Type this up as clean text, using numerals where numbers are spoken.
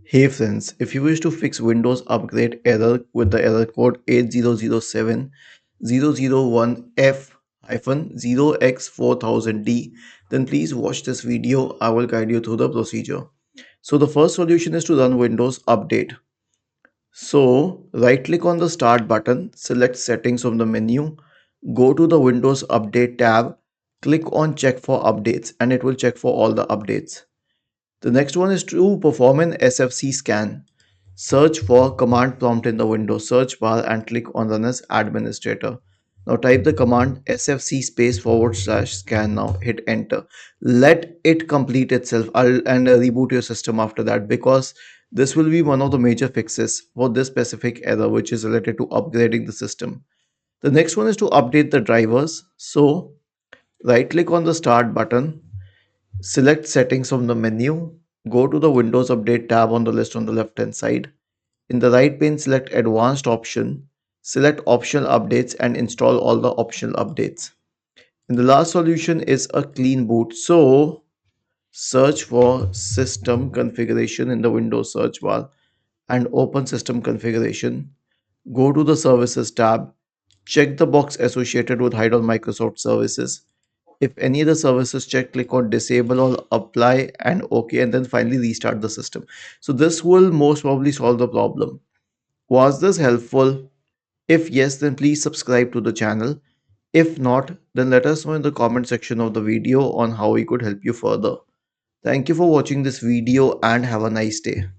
Hey friends, if you wish to fix Windows upgrade error with the error code 8007001F-0x4000D, then please watch this video. I will guide you through the procedure. So the first solution is to run Windows Update. So right click on the Start button, select Settings from the menu, go to the Windows Update tab, click on Check for Updates and it will check for all the updates. The next one is to perform an SFC scan. Search for command prompt in the Windows search bar and click on Run as Administrator. Now type the command sfc space forward slash scan. Now hit enter. Let it complete itself and reboot your system after that, because this will be one of the major fixes for this specific error which is related to upgrading the system. The next one is to update the drivers. So right click on the start button, select settings from the menu, go to the Windows Update tab on the list on the left hand side. In the right pane, select Advanced option, select Optional Updates and install all the optional updates. And the last solution is a clean boot. So search for System Configuration in the Windows search bar and open System Configuration. Go to the Services tab, check the box associated with Hide on Microsoft Services. If any of the services check, click on disable or apply and OK, and then finally restart the system. So this will most probably solve the problem. Was this helpful? If yes, then please subscribe to the channel. If not, then let us know in the comment section of the video on how we could help you further. Thank you for watching this video and have a nice day.